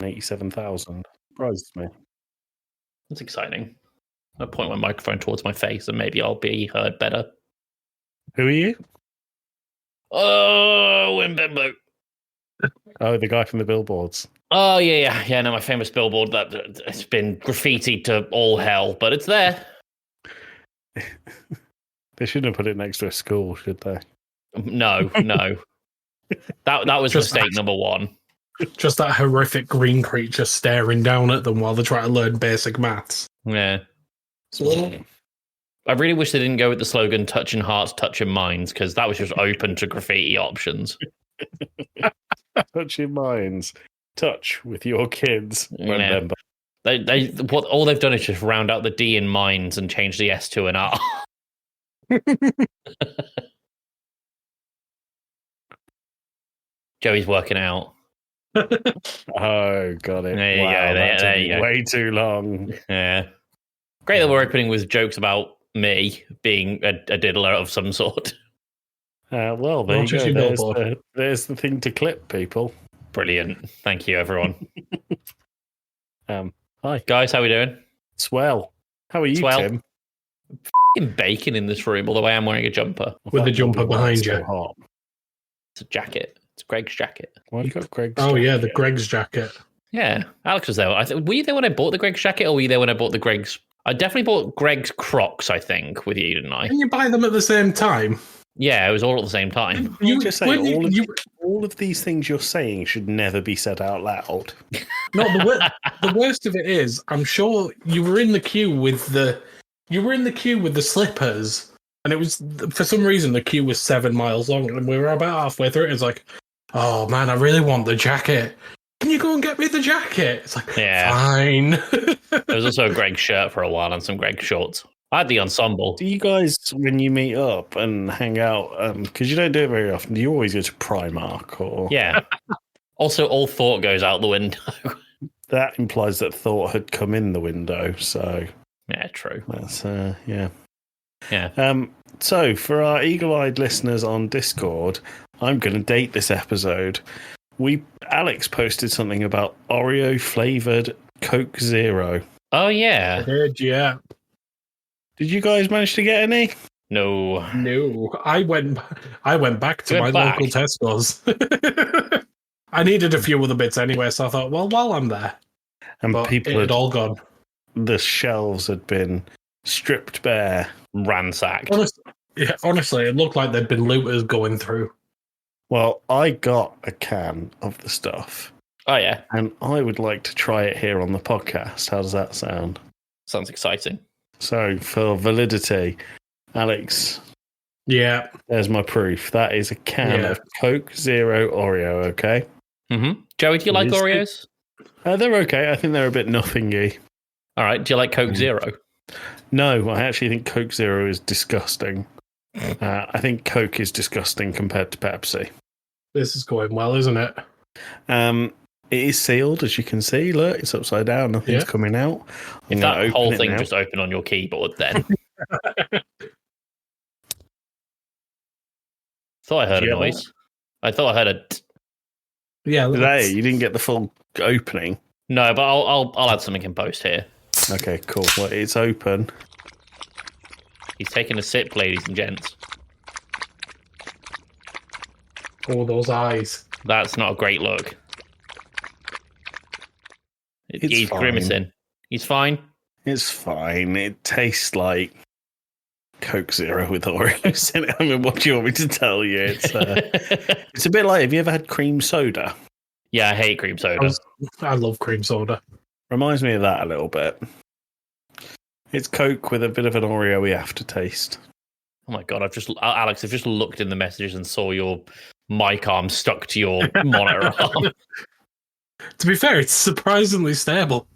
87,000. Surprises me. That's exciting. I'll point my microphone towards my face and maybe I'll be heard better. Who are you? Oh, Wimbimbo. Oh, the guy from the billboards. Oh, yeah. No, my famous billboard that it's been graffitied to all hell, but it's there. They shouldn't have put it next to a school, should they? No. That was Just mistake number one. Just that horrific green creature staring down at them while they're trying to learn basic maths. Yeah. I really wish they didn't go with the slogan "Touching hearts, touching minds" because that was just open to graffiti options. Touching minds. Touch with your kids. Remember. They what all they've done is just round out the D in minds and change the S to an R. Joey's working out. Oh, got it. There you go. There you go. Way too long. Yeah. Great that we're opening with jokes about me being a diddler of some sort. Well, there you go. There's the thing to clip, people. Brilliant. Thank you, everyone. Hi. Guys, how we doing? Swell. How are you, Tim? F***ing bacon in this room, although I am wearing a jumper. With the jumper behind you. Hot. It's a jacket. It's Greg's jacket. Why you got Greg's jacket? Yeah, the Greg's jacket. Yeah, Alex was there. Were you there when I bought the Greg's jacket, or were you there when I bought the Greg's? I definitely bought Greg's Crocs, I think, with you, didn't I? Didn't you buy them at the same time? Yeah, it was all at the same time. You just say all of these things you're saying should never be said out loud. No, the worst of it is, I'm sure you were in the queue with the slippers, and it was for some reason the queue was 7 miles long, and we were about halfway through it. It's like, oh man, I really want the jacket. Can you go and get me the jacket? It's like, yeah, fine. There was also a Greg shirt for a while and some Greg shorts. I had the ensemble. Do you guys, when you meet up and hang out, because you don't do it very often, do you always go to Primark? Or yeah. Also, all thought goes out the window. That implies that thought had come in the window, so... Yeah, true. That's, yeah. Yeah. So, for our eagle-eyed listeners on Discord, I'm going to date this episode. Alex posted something about Oreo-flavoured Coke Zero. Oh, yeah. I heard, yeah. Did you guys manage to get any? No. I went back to my local Tesco's. I needed a few other bits anyway, so I thought, well, while I'm there. And but people had all gone. The shelves had been stripped bare, ransacked. Honestly, it looked like there'd been looters going through. Well, I got a can of the stuff. Oh, yeah. And I would like to try it here on the podcast. How does that sound? Sounds exciting. So, for validity, Alex. Yeah. There's my proof. That is a can of Coke Zero Oreo, okay? Mm-hmm. Joey, do you like Oreos? They're okay. I think they're a bit nothingy. All right. Do you like Coke Zero? No, I actually think Coke Zero is disgusting. I think Coke is disgusting compared to Pepsi. This is going well, isn't it? It is sealed, as you can see. Look, it's upside down. Nothing's coming out. If that whole thing just opened on your keyboard, then. Thought I heard a noise. I thought I heard a... Yeah. Today, you didn't get the full opening. No, but I'll add something in post here. Okay, cool. Well, it's open. He's taking a sip, ladies and gents. Oh, those eyes. That's not a great look. He's grimacing. He's fine? It's fine. It tastes like Coke Zero with Oreos in it. I mean, what do you want me to tell you? It's a bit like, have you ever had cream soda? Yeah, I hate cream soda. I love cream soda. Reminds me of that a little bit. It's Coke with a bit of an Oreo-y aftertaste. Oh my god, Alex, I've just looked in the messages and saw your mic arm stuck to your monitor arm. To be fair, it's surprisingly stable.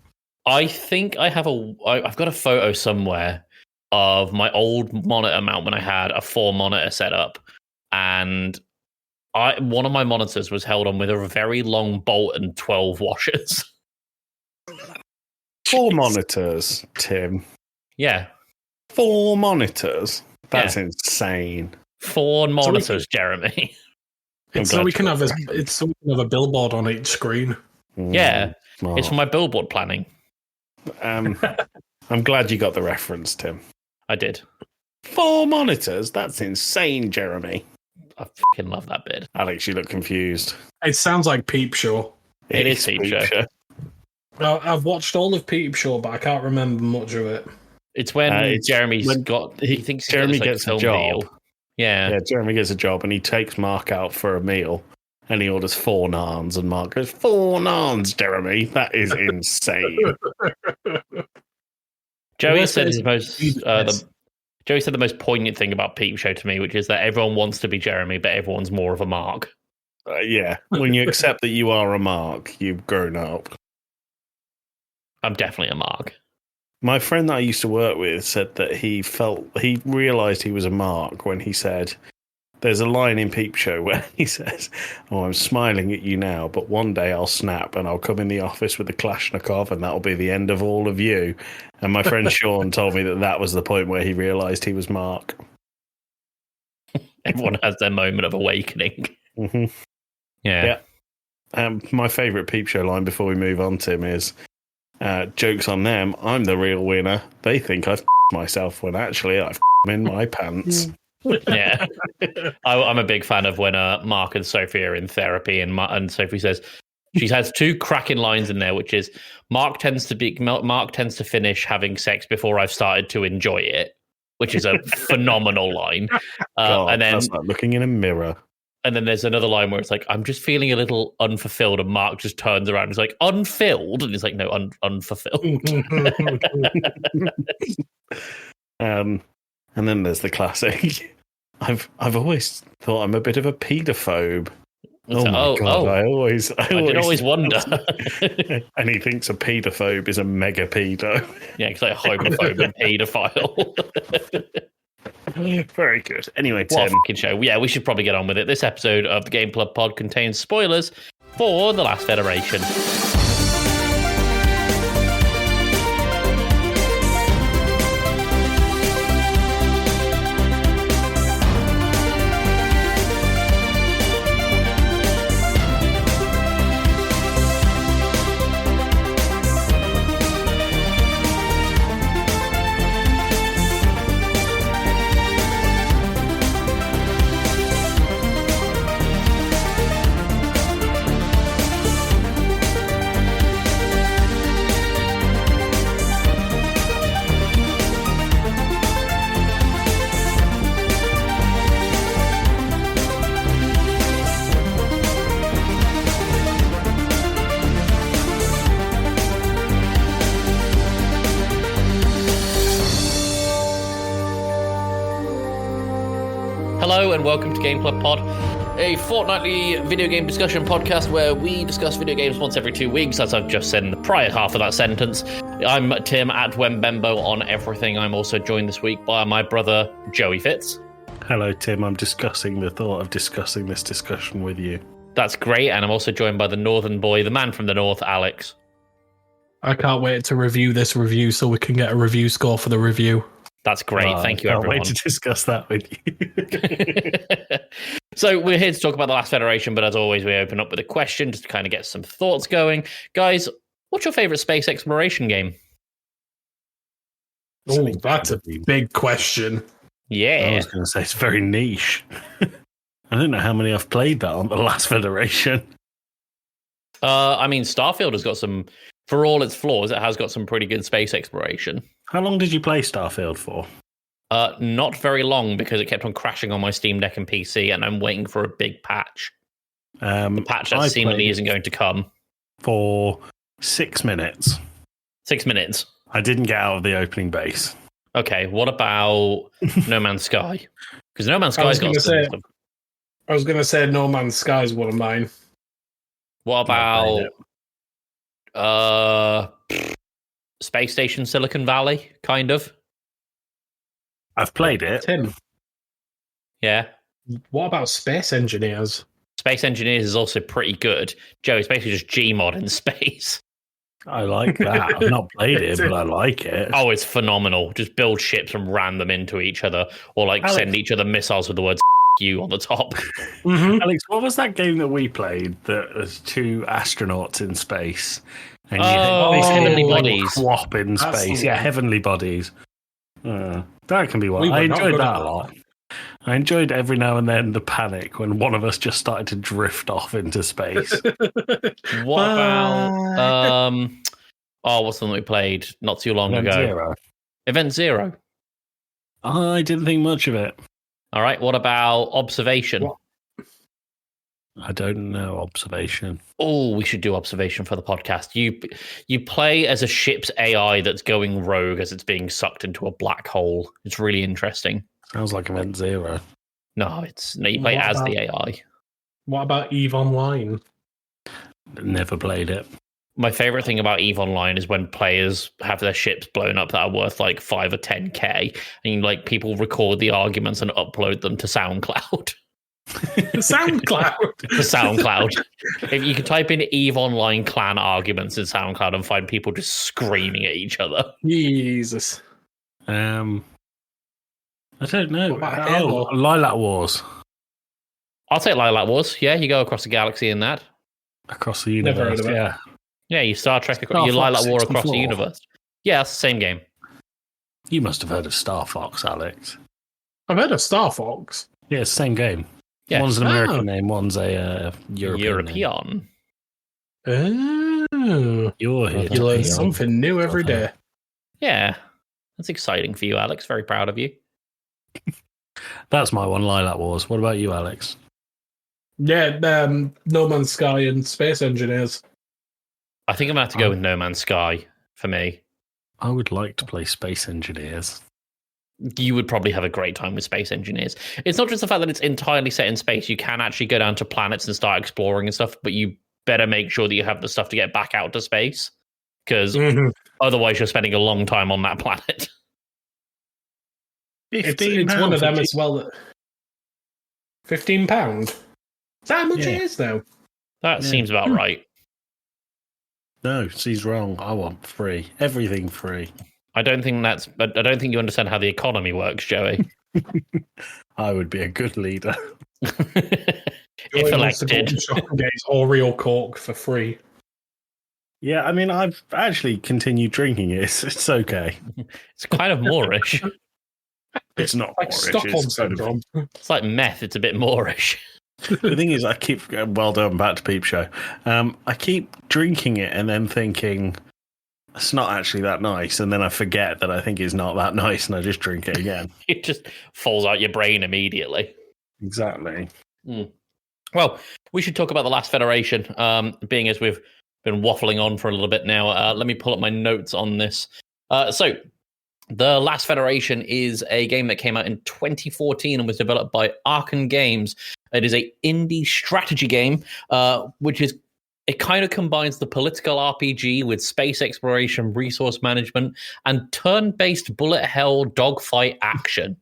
I think I've got a photo somewhere of my old monitor mount when I had a 4-monitor setup, and one of my monitors was held on with a very long bolt and 12 washers. 4 monitors, Tim. Yeah. 4 monitors? That's insane. 4 monitors, Jeremy. It's so we can have a billboard on each screen. Yeah, Smart. it's for my billboard planning. I'm glad you got the reference, Tim. I did. 4 monitors? That's insane, Jeremy. I fucking love that bit. Alex, you look confused. It sounds like Peep Show. It is Peep Show. Well, I've watched all of Peep Show, but I can't remember much of it. It's when he thinks Jeremy gets a job. Deal. Yeah, Jeremy gets a job and he takes Mark out for a meal and he orders 4 naans and Mark goes, 4 naans, Jeremy? That is insane. Joey said Joey said the most poignant thing about Peep Show to me, which is that everyone wants to be Jeremy, but everyone's more of a Mark. Yeah, when you accept that you are a Mark, you've grown up. I'm definitely a Mark. My friend that I used to work with said that he realised he was a Mark when he said, there's a line in Peep Show where he says, oh, I'm smiling at you now, but one day I'll snap and I'll come in the office with a Kalashnikov and that'll be the end of all of you. And my friend Sean told me that was the point where he realised he was Mark. Everyone has their moment of awakening. Mm-hmm. Yeah. My favourite Peep Show line before we move on, Tim, is jokes on them. I'm the real winner. They think I've myself when actually I've in my pants. Yeah. I'm a big fan of when Mark and Sophie are in therapy and Sophie says she has 2 cracking lines in there, which is Mark tends to finish having sex before I've started to enjoy it, which is a phenomenal line. God, and then that's like looking in a mirror. And then there's another line where it's like, I'm just feeling a little unfulfilled. And Mark just turns around and is like, unfilled? And he's like, no, unfulfilled. And then there's the classic. I've always thought I'm a bit of a pedophobe. Oh my God, I did always wonder. And he thinks a pedophobe is a mega pedo. Yeah, it's like a homophobe and pedophile. Very good. Anyway, Tim. What a fucking show. Yeah, we should probably get on with it. This episode of the Game Club Pod contains spoilers for The Last Federation. Hello and welcome to Game Club Pod, a fortnightly video game discussion podcast where we discuss video games once every 2 weeks, as I've just said in the prior half of that sentence. I'm Tim at Wembembo on everything. I'm also joined this week by my brother, Joey Fitz. Hello, Tim. I'm discussing the thought of discussing this discussion with you. That's great, and I'm also joined by the northern boy, the man from the north, Alex. I can't wait to review this review so we can get a review score for the review. That's great. Thank you, everyone. I can't wait to discuss that with you. So we're here to talk about The Last Federation, but as always, we open up with a question just to kind of get some thoughts going. Guys, what's your favorite space exploration game? Oh, that's a big question. Yeah. I was going to say it's very niche. I don't know how many I've played that on The Last Federation. I mean, Starfield has got some, for all its flaws, it has got some pretty good space exploration. How long did you play Starfield for? Not very long, because it kept on crashing on my Steam Deck and PC, and I'm waiting for a big patch. The patch that seemingly isn't going to come. For 6 minutes. 6 minutes? I didn't get out of the opening base. Okay, what about No Man's Sky? Because No Man's Sky's got some stuff. I was going to say No Man's Sky is one of mine. What about Space Station Silicon Valley, kind of? I've played it. Tim. Yeah. What about Space Engineers? Space Engineers is also pretty good. Joe, it's basically just Gmod in space. I like that. I've not played it, but I like it. Oh, it's phenomenal. Just build ships and ram them into each other, or like Alex, send each other missiles with the words you on the top. Alex, what was that game that we played that was two astronauts in space? And Heavenly Bodies. Swap in space. Yeah, Heavenly Bodies. That can be one. I enjoyed that a lot. I enjoyed every now and then the panic when one of us just started to drift off into space. What about what's the one we played not too long ago? Zero. Event Zero. I didn't think much of it. All right. What about Observation? What? I don't know Observation. Oh, we should do Observation for the podcast. You play as a ship's AI that's going rogue as it's being sucked into a black hole. It's really interesting. Sounds like Event Zero. No, you play as the AI. What about EVE Online? Never played it. My favorite thing about EVE Online is when players have their ships blown up that are worth like 5 or 10k, and like people record the arguments and upload them to SoundCloud. SoundCloud. To SoundCloud. If you could type in EVE Online clan arguments in SoundCloud and find people just screaming at each other. Jesus. I don't know. Lilac Wars. I'll take Lilac Wars. Yeah, you go across the galaxy in that. Across the universe. Never heard of it. Yeah. Yeah, you Star Trek. You Lilac War across the universe. Yeah, it's the same game. You must have heard of Star Fox, Alex. I've heard of Star Fox. Yeah, it's the same game. Yeah. One's an American name, one's a European name. Oh. You're here. You learn something new every day. Yeah, that's exciting for you, Alex. Very proud of you. That's my one, Lilac Wars. What about you, Alex? Yeah, No Man's Sky and Space Engineers. I think I'm going to have to go with No Man's Sky for me. I would like to play Space Engineers. You would probably have a great time with Space Engineers. It's not just the fact that it's entirely set in space. You can actually go down to planets and start exploring and stuff, but you better make sure that you have the stuff to get back out to space, because otherwise you're spending a long time on that planet. It's one of them as well. £15? Is that how much it is now? That seems about right. No, she's wrong. I want free. Everything free. I don't think you understand how the economy works, Joey. I would be a good leader. If elected. Days Oreo Coke for free. Yeah, I mean, I've actually continued drinking it. It's okay. It's kind of Moorish. It's not like Moorish. Stockholm syndrome. It's like meth. It's a bit Moorish. The thing is, I keep well done. Back to Peep Show. I keep drinking it and then thinking it's not actually that nice, and then I forget that I think it's not that nice, and I just drink it again. It just falls out your brain immediately. Exactly. Well, we should talk about the Last Federation, being as we've been waffling on for a little bit now. Let me pull up my notes on this. So, The Last Federation is a game that came out in 2014 and was developed by Arkan Games. It is an indie strategy game, it kind of combines the political RPG with space exploration, resource management, and turn-based bullet hell dogfight action.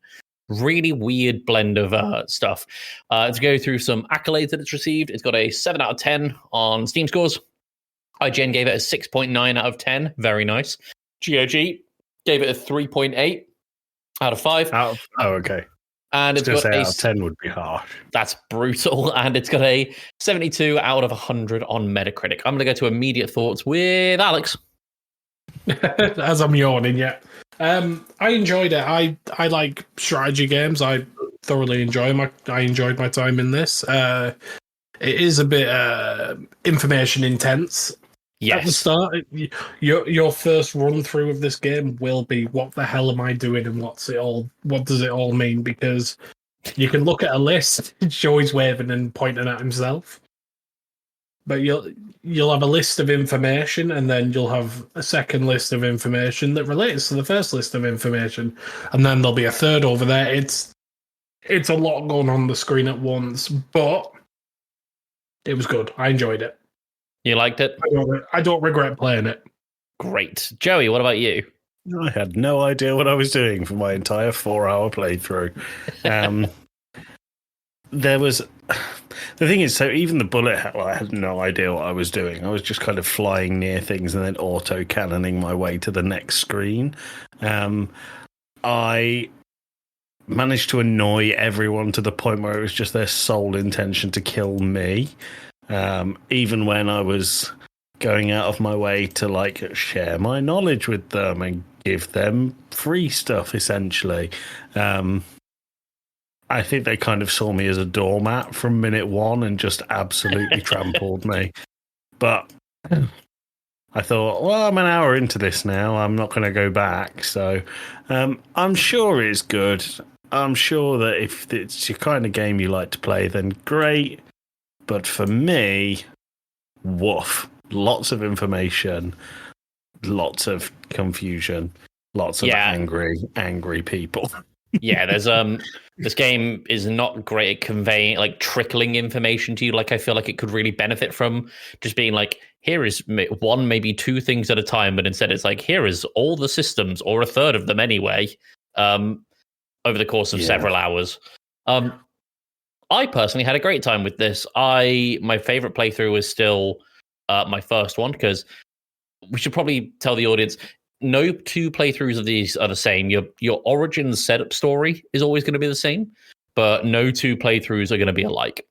Really weird blend of stuff. To go through some accolades that it's received, it's got a 7 out of 10 on Steam scores. IGN gave it a 6.9 out of 10. Very nice. GOG gave it a 3.8 out of 5. Okay. And it's got out of 10 would be harsh. That's brutal. And it's got a 72 out of 100 on Metacritic. I'm going to go to immediate thoughts with Alex. As I'm yawning, yeah. I enjoyed it. I like strategy games. I thoroughly enjoyed my time in this. It is a bit information intense. Yes. At the start, your first run through of this game will be, what the hell am I doing and what does it all mean? Because you can look at a list, Joey's waving and pointing at himself. But you'll have a list of information, and then you'll have a second list of information that relates to the first list of information, and then there'll be a third over there. It's a lot going on the screen at once, but it was good. I enjoyed it. You liked it? I don't regret playing it. Great. Joey, what about you? I had no idea what I was doing for my entire 4-hour playthrough. There was... The thing is, so even the bullet hell, I had no idea what I was doing. I was just kind of flying near things and then auto-cannoning my way to the next screen. I managed to annoy everyone to the point where it was just their sole intention to kill me. Even when I was going out of my way to like share my knowledge with them and give them free stuff, essentially. I think they kind of saw me as a doormat from minute one and just absolutely trampled me. But I thought, well, I'm an hour into this now. I'm not going to go back. So I'm sure it's good. I'm sure that if it's your kind of game you like to play, then great. But for me, woof. Lots of information, lots of confusion, lots of angry people. Yeah, there's this game is not great at conveying, like, trickling information to you. Like, I feel like it could really benefit from just being like, here is one, maybe two things at a time, but instead it's like, here is all the systems, or a third of them anyway, over the course of several hours. I personally had a great time with this. My favorite playthrough was still my first one, because we should probably tell the audience, no two playthroughs of these are the same. Your origin setup story is always going to be the same, but no two playthroughs are going to be alike.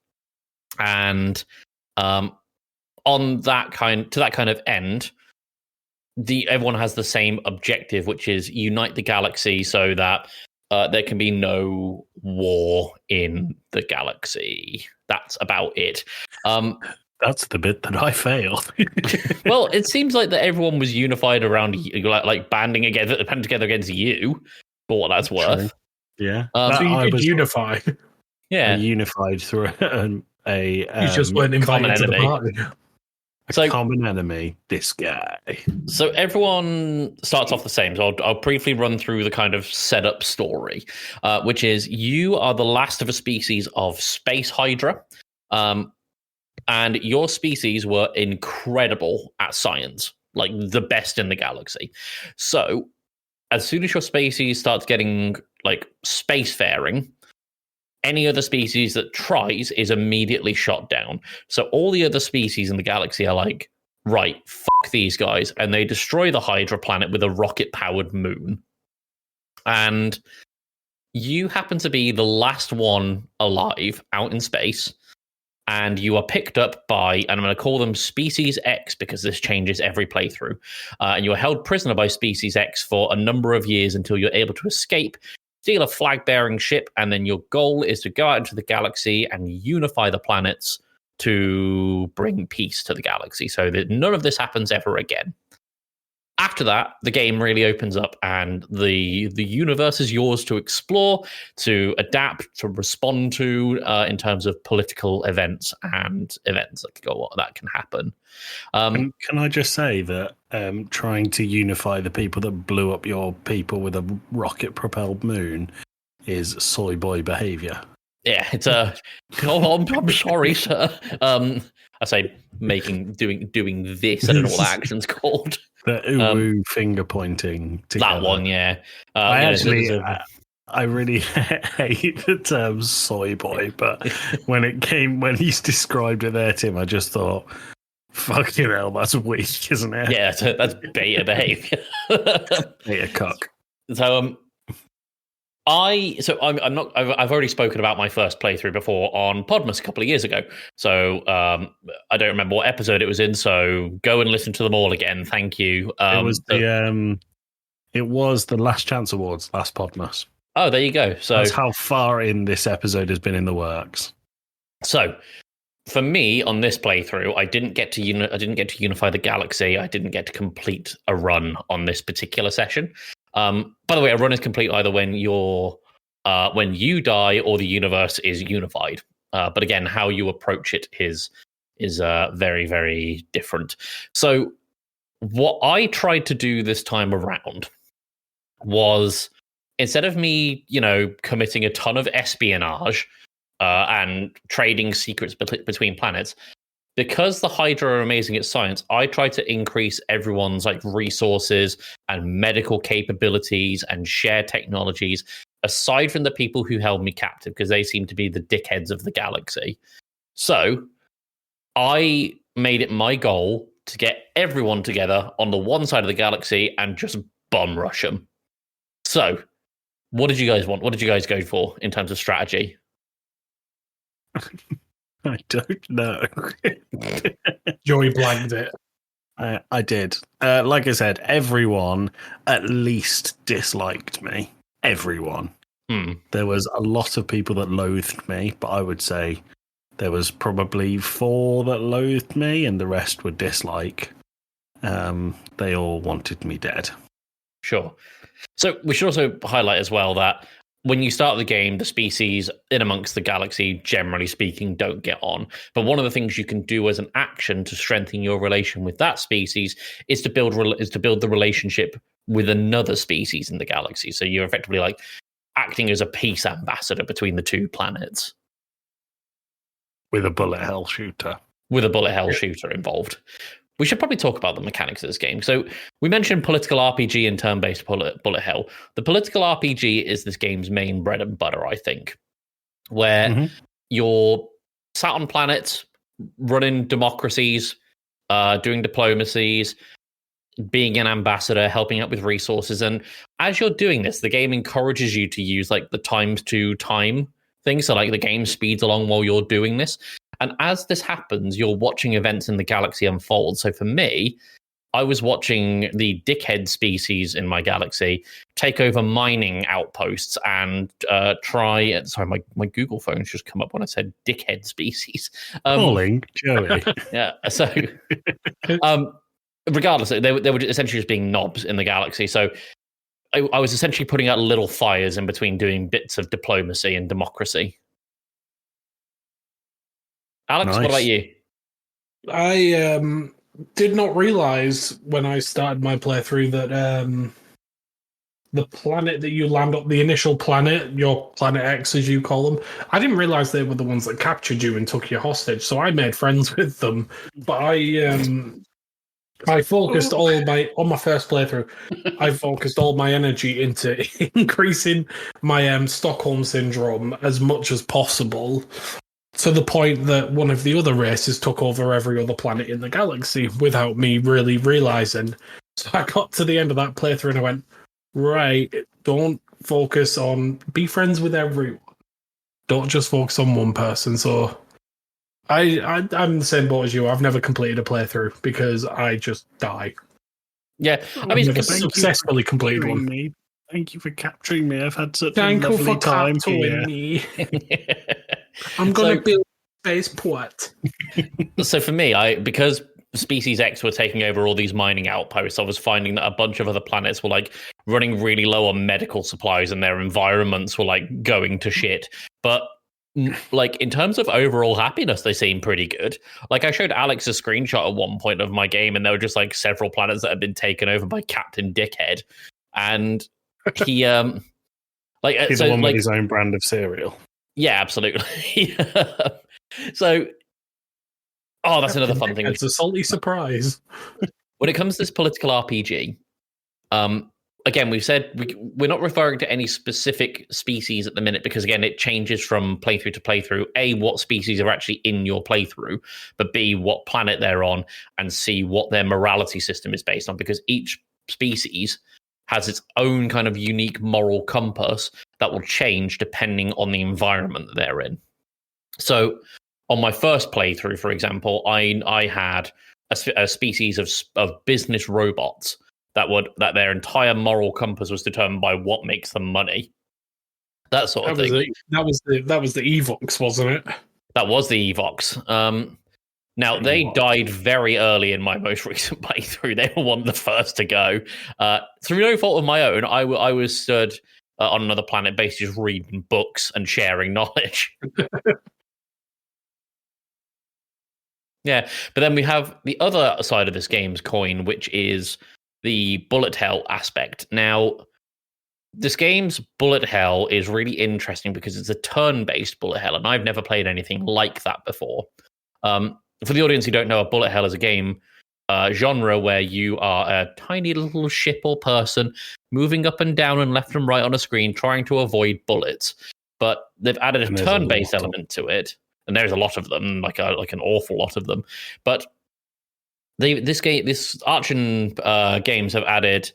And on that kind of end, everyone has the same objective, which is unite the galaxy so that there can be no war in the galaxy. That's about it. That's the bit that I failed. Well, it seems like that everyone was unified around, like banding together against you, for what that's worth. True. Yeah. So you did unify. Yeah. Unified through You just weren't invited to the party. A common enemy, this guy. So everyone starts off the same. So I'll briefly run through the kind of setup story, which is you are the last of a species of space Hydra. And your species were incredible at science, like the best in the galaxy. So as soon as your species starts getting like spacefaring, any other species that tries is immediately shot down. So all the other species in the galaxy are like, right, fuck these guys. And they destroy the Hydra planet with a rocket-powered moon. And you happen to be the last one alive out in space. And you are picked up by, and I'm going to call them Species X because this changes every playthrough. And you are held prisoner by Species X for a number of years until you're able to escape, steal a flag-bearing ship, and then your goal is to go out into the galaxy and unify the planets to bring peace to the galaxy so that none of this happens ever again. After that, the game really opens up and the universe is yours to explore, to adapt, to respond to in terms of political events and events that can happen. Can I just say that trying to unify the people that blew up your people with a rocket-propelled moon is soy boy behavior? Yeah, it's I'm sorry, sir. I say doing this. I don't know what the action's called. The uwu finger pointing together. That one, yeah. I really hate the term soy boy, but when he's described it there, Tim, I just thought, fucking hell, that's weak, isn't it? Yeah, that's beta behavior. Beta cuck. So I'm not. I've already spoken about my first playthrough before on Podmas a couple of years ago. So I don't remember what episode it was in. So go and listen to them all again. Thank you. It was the Last Chance Awards, last Podmas. Oh, there you go. So that's how far in this episode has been in the works. So for me on this playthrough, I didn't get to unify the galaxy. I didn't get to complete a run on this particular session. By the way, a run is complete either when you die or the universe is unified. But again, how you approach it is very, very different. So what I tried to do this time around was, instead of me, committing a ton of espionage and trading secrets between planets, because the Hydra are amazing at science, I tried to increase everyone's resources and medical capabilities and share technologies, aside from the people who held me captive, because they seem to be the dickheads of the galaxy. So I made it my goal to get everyone together on the one side of the galaxy and just bum rush them. So What did you guys want? What did you guys go for in terms of strategy? I don't know. Joey blanked it. I did. Like I said, everyone at least disliked me. Everyone. There was a lot of people that loathed me, but I would say there was probably 4 that loathed me, and the rest would dislike. They all wanted me dead. Sure. So we should also highlight as well that when you start the game, the species in amongst the galaxy, generally speaking, don't get on. But one of the things you can do as an action to strengthen your relation with that species is to build the relationship with another species in the galaxy. So you're effectively like acting as a peace ambassador between the 2 planets. With a bullet hell shooter. With a bullet hell shooter involved. We should probably talk about the mechanics of this game. So we mentioned political RPG and turn-based bullet hell. The political RPG is this game's main bread and butter, I think, where you're sat on planets, running democracies, doing diplomacies, being an ambassador, helping out with resources. And as you're doing this, the game encourages you to use like the times 2 time thing. So like the game speeds along while you're doing this. And as this happens, you're watching events in the galaxy unfold. So for me, I was watching the dickhead species in my galaxy take over mining outposts and try... Sorry, my Google phone's just come up when I said dickhead species. Calling Joey. Yeah, so... regardless, they were essentially just being knobs in the galaxy. So I was essentially putting out little fires in between doing bits of diplomacy and democracy. Alex, Nice. What about you? I did not realize when I started my playthrough that the planet that you land on, the initial planet, your Planet X as you call them, I didn't realize they were the ones that captured you and took you hostage. So I made friends with them, but I focused on my first playthrough. I focused all my energy into increasing my Stockholm syndrome as much as possible, to the point that one of the other races took over every other planet in the galaxy without me really realizing. So I got to the end of that playthrough and I went, right, don't focus on, be friends with everyone. Don't just focus on one person. So I'm the same boat as you. I've never completed a playthrough because I just die. Yeah, I I've mean, never successfully completed one. Me. Thank you for capturing me. I've had such Thank a you lovely for time capturing here. me. I'm going to build a spaceport. So for me, because Species X were taking over all these mining outposts, I was finding that a bunch of other planets were like running really low on medical supplies and their environments were like going to shit. But like in terms of overall happiness, they seem pretty good. Like I showed Alex a screenshot at one point of my game and there were just like several planets that had been taken over by Captain Dickhead. And he like He's so the one like with his own brand of cereal. Yeah, absolutely. So that's another fun thing. It's a salty surprise. When it comes to this political RPG, again, we've said we're not referring to any specific species at the minute because, again, it changes from playthrough to playthrough. A, what species are actually in your playthrough, but B, what planet they're on, and C, what their morality system is based on, because each species has its own kind of unique moral compass that will change depending on the environment that they're in. So on my first playthrough, for example, I had a species of business robots that their entire moral compass was determined by what makes them money. That sort of thing. That was the Evox, wasn't it? That was the Evox. Now, they died very early in my most recent playthrough. They were one of the first to go. Through no fault of my own, I was stood on another planet basically just reading books and sharing knowledge. Yeah, but then we have the other side of this game's coin, which is the bullet hell aspect. Now, this game's bullet hell is really interesting because it's a turn-based bullet hell, and I've never played anything like that before. For the audience who don't know, a bullet hell is a game genre where you are a tiny little ship or person moving up and down and left and right on a screen trying to avoid bullets. But they've added a turn-based element to it, and there's a lot of them, like an awful lot of them. But this Archon games have added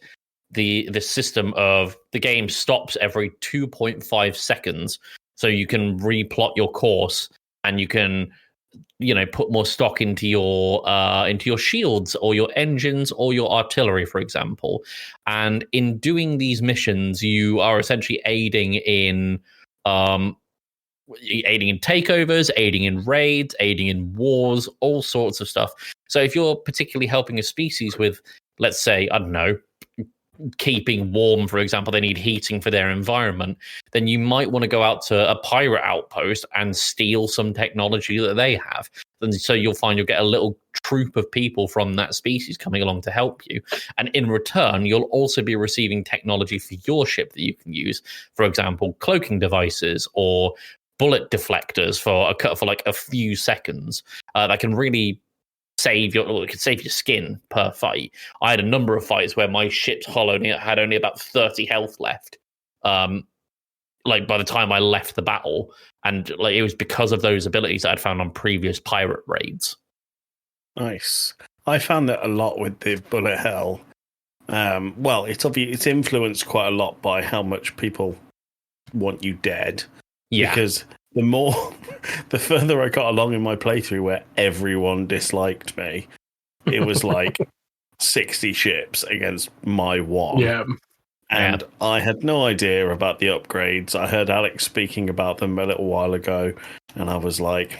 the system of the game stops every 2.5 seconds, so you can replot your course and you can put more stock into your shields or your engines or your artillery, for example. And in doing these missions, you are essentially aiding in takeovers, aiding in raids, aiding in wars, all sorts of stuff. So if you're particularly helping a species with, let's say, I don't know, keeping warm, for example, they need heating for their environment, then you might want to go out to a pirate outpost and steal some technology that they have. And so you'll find you'll get a little troop of people from that species coming along to help you. And in return, you'll also be receiving technology for your ship that you can use. For example, cloaking devices or bullet deflectors for like a few seconds that can really save your skin per fight. I had a number of fights where my ship's hull had only about 30 health left. Like by the time I left the battle, and like it was because of those abilities that I'd found on previous pirate raids. Nice. I found that a lot with the bullet hell. Well, it's influenced quite a lot by how much people want you dead. Yeah. Because the further I got along in my playthrough where everyone disliked me, it was like 60 ships against my one. Yeah. And I had no idea about the upgrades. I heard Alex speaking about them a little while ago, and I was like,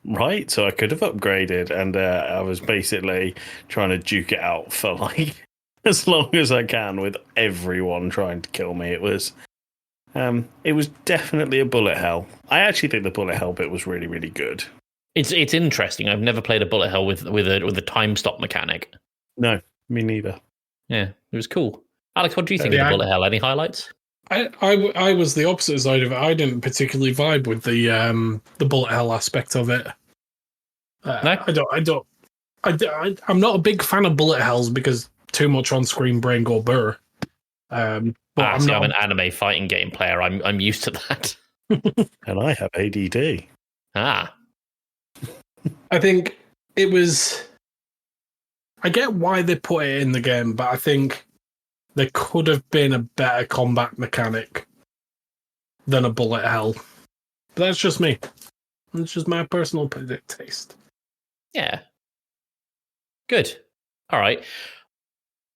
right, so I could have upgraded. And I was basically trying to duke it out for like as long as I can with everyone trying to kill me. It was definitely a bullet hell. I actually think the bullet hell bit was really, really good. It's interesting. I've never played a bullet hell with a time stop mechanic. No, me neither. Yeah, it was cool. Alex, what do you think of the bullet hell? Any highlights? I was the opposite side of it. I didn't particularly vibe with the bullet hell aspect of it. No? I'm not a big fan of bullet hells because too much on screen brain go burr. I'm an anime fighting game player. I'm used to that. And I have ADD. Ah. I think it was. I get why they put it in the game, but I think there could have been a better combat mechanic than a bullet hell. But that's just me. It's just my personal taste. Yeah. Good. All right.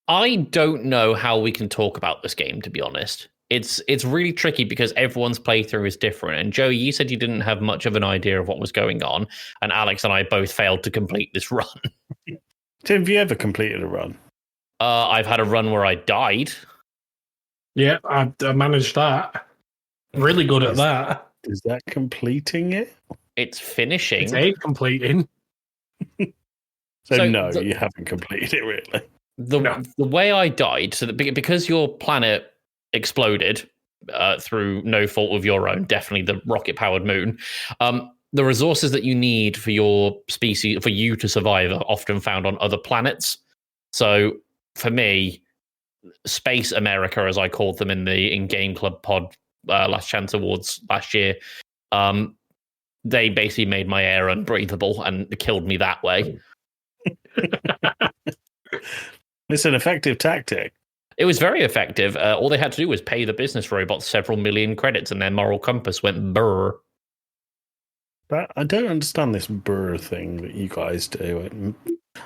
I don't know how we can talk about this game, to be honest. It's really tricky because everyone's playthrough is different. And Joey, you said you didn't have much of an idea of what was going on, and Alex and I both failed to complete this run. Tim, have you ever completed a run? I've had a run where I died. Yeah, I managed that. Really good at that. Is that completing it? It's finishing. It's 8 completing. So no, you haven't completed it, really. The way I died, so that because your planet exploded through no fault of your own, definitely the rocket-powered moon, the resources that you need for your species, for you to survive, are often found on other planets. So for me, Space America, as I called them in Game Club Pod Last Chance Awards last year, they basically made my air unbreathable and killed me that way. It's an effective tactic. It was very effective. All they had to do was pay the business robots several million credits, and their moral compass went burr. But I don't understand this burr thing that you guys do.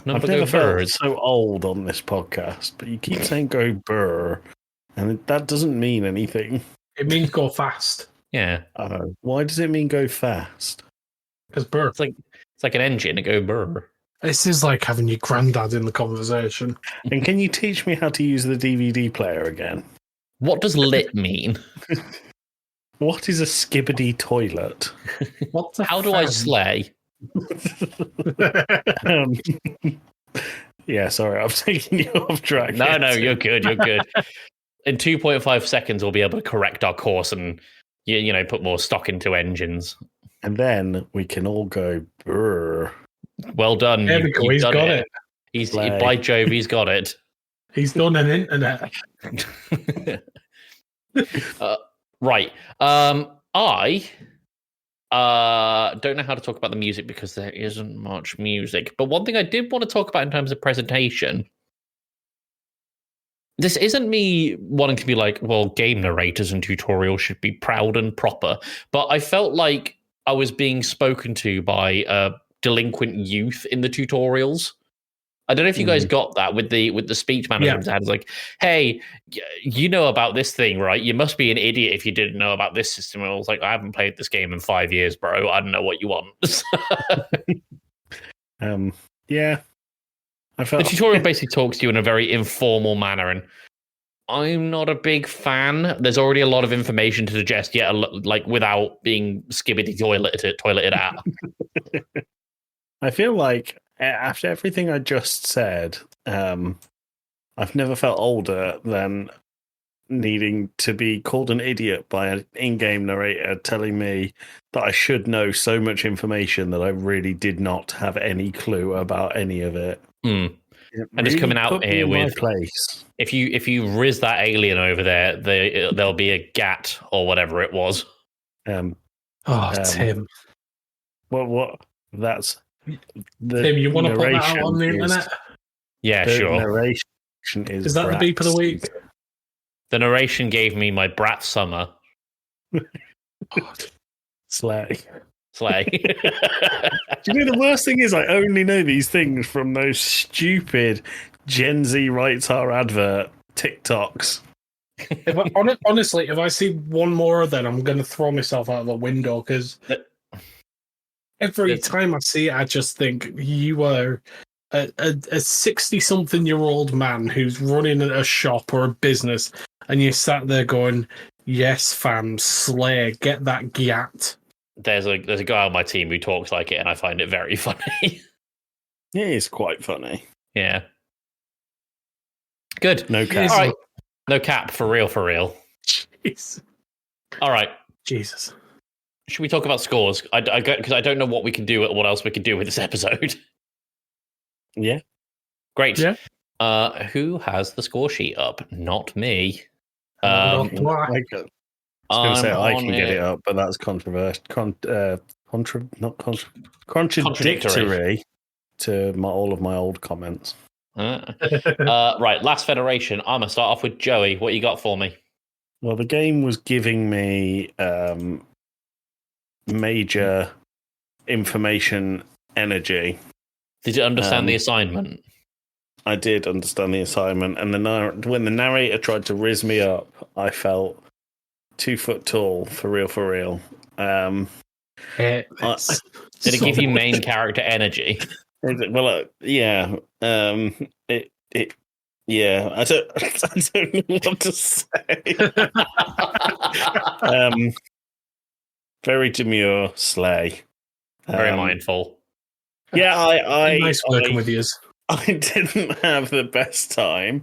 I've never felt so old on this podcast, but you keep saying go burr, and that doesn't mean anything. It means go fast. Yeah. Why does it mean go fast? Because burr. It's like an engine. It go burr. This is like having your granddad in the conversation. And can you teach me how to use the DVD player again? What does lit mean? What is a skibbity toilet? How do I slay? Yeah, sorry, I'm taking you off track. No, you're good. You're good. In 2.5 seconds, we'll be able to correct our course and put more stock into engines. And then we can all go brr. Well done. There we go. He's got it. By Jove, he's got it. He's done an internet. Right. I don't know how to talk about the music because there isn't much music. But one thing I did want to talk about in terms of presentation this isn't me wanting to be like, well, game narrators and tutorials should be proud and proper, but I felt like I was being spoken to by delinquent youth in the tutorials. I don't know if you guys got that with the speech management. It's like, hey, you know about this thing, right? You must be an idiot if you didn't know about this system. And I was like, I haven't played this game in 5 years, bro. I don't know what you want. Yeah. I felt The tutorial basically talks to you in a very informal manner, and I'm not a big fan. There's already a lot of information to digest, yet like without being skibbity toileted out. I feel like after everything I just said, I've never felt older than needing to be called an idiot by an in-game narrator telling me that I should know so much information that I really did not have any clue about any of it. And just coming out here with place. If you riz that alien over there, there'll be a gat or whatever it was. Tim. What? That's the Tim, you want to put that out on the is- internet? Yeah, the sure. narration is that the beep of the week? The narration gave me my brat summer. Slay. Slay. Do you know the worst thing is I only know these things from those stupid Gen Z writes our advert TikToks. Honestly, if I see one more of them, I'm going to throw myself out of the window because every time I see it, I just think you are a 60-something-year-old man who's running a shop or a business, and you sat there going, "Yes, fam, slay, get that gat." There's a guy on my team who talks like it, and I find it very funny. It is quite funny. Yeah. Good. No cap. All right. No cap, for real, for real. Jeez. All right. Jesus. Should we talk about scores? Because I don't know what we can do, what else we can do with this episode. Yeah. Great. Yeah. Who has the score sheet up? Not me. I was going to say I can get it up, but that's contradictory to all of my old comments. Right, Last Federation. I'm going to start off with Joey. What you got for me? Well, the game was giving me major information energy. Did you understand the assignment? I did understand the assignment, and when the narrator tried to riz me up, I felt 2 foot tall, for real, for real. Did it give you main character energy? Well, yeah. Yeah. I don't know what to say. Very demure, slay. Very mindful. Yeah, nice working with you. I didn't have the best time,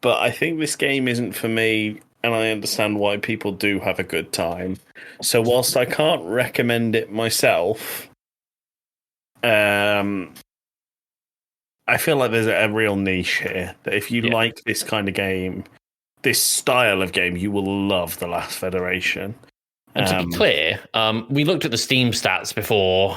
but I think this game isn't for me, and I understand why people do have a good time. So whilst I can't recommend it myself, I feel like there's a real niche here, that if you like this kind of game, this style of game, you will love The Last Federation. And to be clear, we looked at the Steam stats before.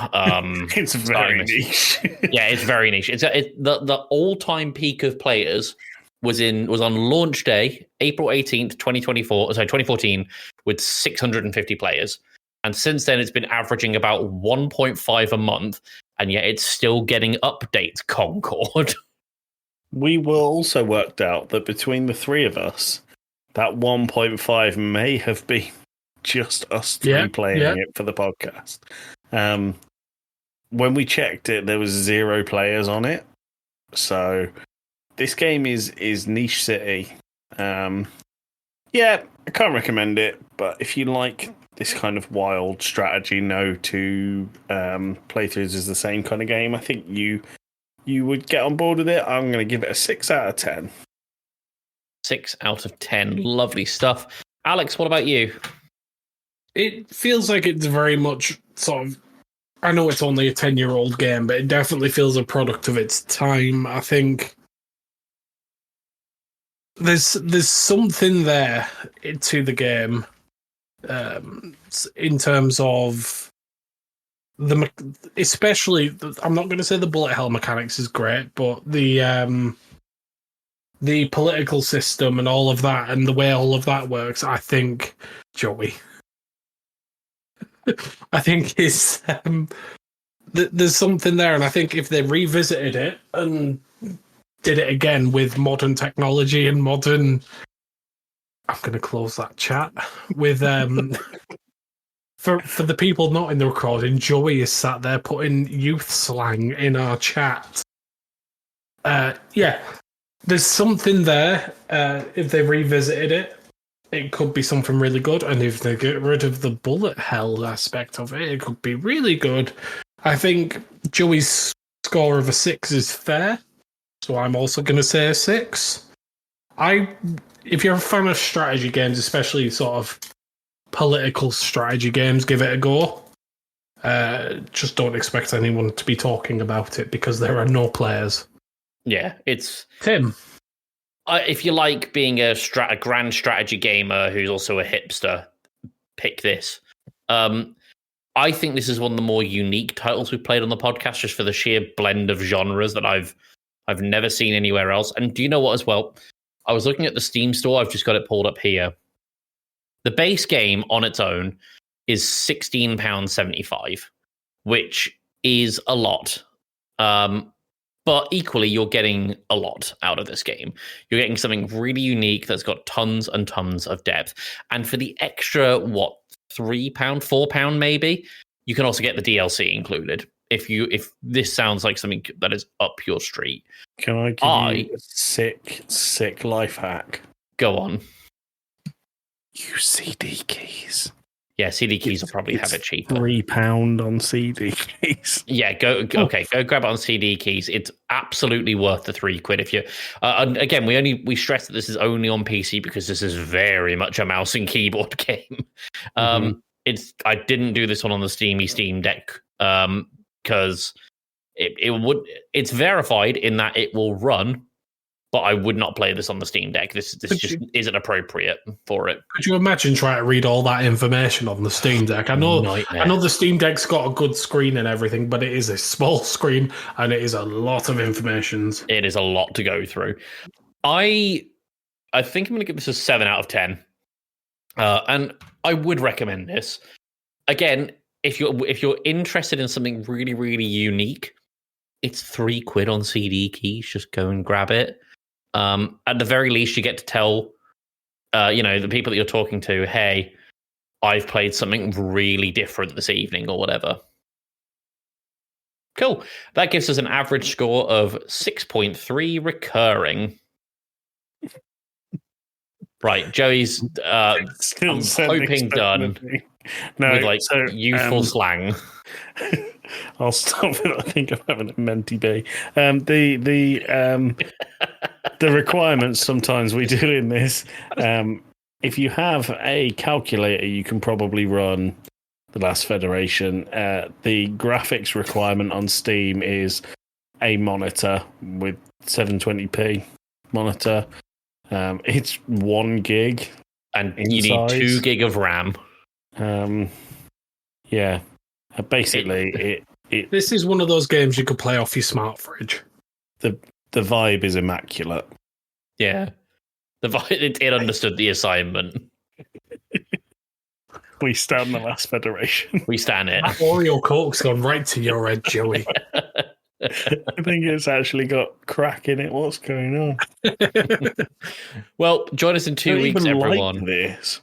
It's very niche. Yeah, it's very niche. The all-time peak of players was on launch day, April 18th, 2014, with 650 players. And since then, it's been averaging about 1.5 a month, and yet it's still getting updates, Concord. We will also worked out that between the three of us, that 1.5 may have been just us three playing it for the podcast. When we checked it, there was 0 players on it. So this game is niche city. I can't recommend it, but if you like this kind of wild strategy, no two playthroughs is the same kind of game, I think you would get on board with it. I'm going to give it a 6 out of 10. 6 out of 10. Lovely stuff. Alex, what about you? It feels like it's very much sort of, I know it's only a 10-year-old game, but it definitely feels a product of its time. I think there's something there to the game, in terms of especially, I'm not going to say the bullet hell mechanics is great, but the the political system and all of that, and the way all of that works, I think Joey. I think is there's something there, and I think if they revisited it and did it again with modern technology and modern, I'm going to close that chat with for the people not in the recording. Joey is sat there putting youth slang in our chat. Yeah, there's something there. If they revisited it, it could be something really good. And if they get rid of the bullet hell aspect of it, it could be really good. I think Joey's score of a 6 is fair, so I'm also going to say a 6. If you're a fan of strategy games, especially sort of political strategy games, give it a go. Just don't expect anyone to be talking about it because there are no players. Yeah, it's Tim. If you like being a grand strategy gamer who's also a hipster, pick this. I think this is one of the more unique titles we've played on the podcast, just for the sheer blend of genres that I've never seen anywhere else. And do you know what as well? I was looking at the Steam store. I've just got it pulled up here. The base game on its own is £16.75, which is a lot. But equally, you're getting a lot out of this game. You're getting something really unique that's got tons and tons of depth. And for the extra, £3, £4 maybe, you can also get the DLC included. If this sounds like something that is up your street. Can I give you a sick life hack? Go on. Use CD keys. Yeah, CD keys will probably have it cheaper. £3 on CD keys. Yeah, go grab it on CD keys. It's absolutely worth the £3 if you. And again, we stress that this is only on PC because this is very much a mouse and keyboard game. I didn't do this one on the Steam Deck because it's verified in that it will run. But I would not play this on the Steam Deck. This just isn't appropriate for it. Could you imagine trying to read all that information on the Steam Deck? I know the Steam Deck's got a good screen and everything, but it is a small screen and it is a lot of information. It is a lot to go through. I think I'm going to give this a 7 out of 10. And I would recommend this. Again, if you're interested in something really, really unique, it's £3 on CD keys. Just go and grab it. At the very least, you get to tell, the people that you're talking to, hey, I've played something really different this evening or whatever. Cool. That gives us an average score of 6.3 recurring. Right, Joey's I'm hoping done with youthful slang. I'll stop it. I think I'm having a mentee bee. The requirements sometimes we do in this. If you have a calculator, you can probably run The Last Federation. The graphics requirement on Steam is a monitor with 720p monitor. It's 1 gig, and you need 2 gig of RAM. Yeah. Basically, this is one of those games you could play off your smart fridge. The vibe is immaculate. Yeah, it understood the assignment. We stand The Last Federation. We stand it. That Oreo Coke's gone right to your head, Joey. I think it's actually got crack in it. What's going on? Well, join us in 2 weeks, everyone. Like this.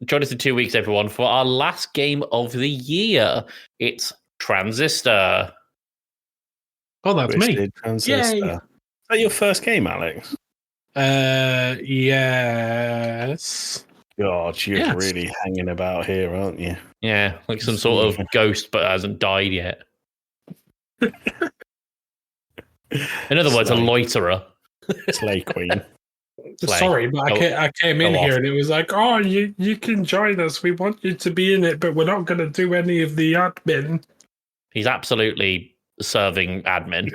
Join us in 2 weeks, everyone, for our last game of the year. It's Transistor. Oh, that's me. Transistor. Yay. Is that your first game, Alex? Yes. God, you're really hanging about here, aren't you? Yeah, like some sort of ghost, but hasn't died yet. In other words, a loiterer. Slay Queen. Sorry, but I came in here and it was like, oh, you can join us. We want you to be in it, but we're not going to do any of the admin. He's absolutely serving admin.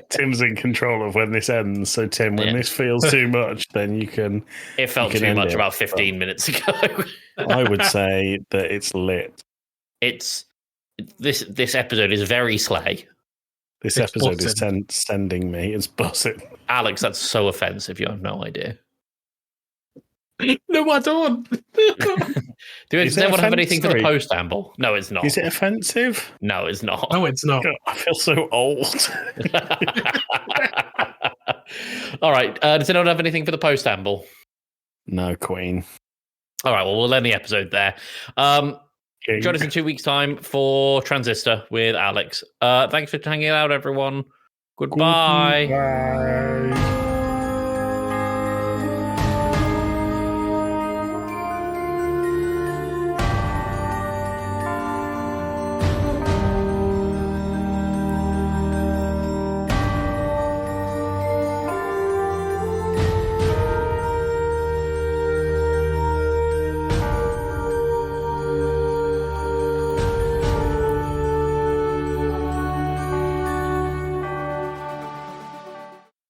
Tim's in control of when this ends. So, Tim, when this feels too much, then you can... It felt too much about 15 minutes ago. I would say that it's lit. This episode is very slay. This It's episode is buzzing. sending me. It's buzzing. Alex, that's so offensive. You have no idea. No, I don't. Does anyone have anything for the Sorry. post, Amble? No, it's not. Is it offensive? No, it's not. No, it's not. God, I feel so old. All right. Does anyone have anything for the post, Amble? No, Queen. All right. Well, we'll end the episode there. Join us in 2 weeks' time for Transistor with Alex. Thanks for hanging out, everyone. Goodbye. Goodbye.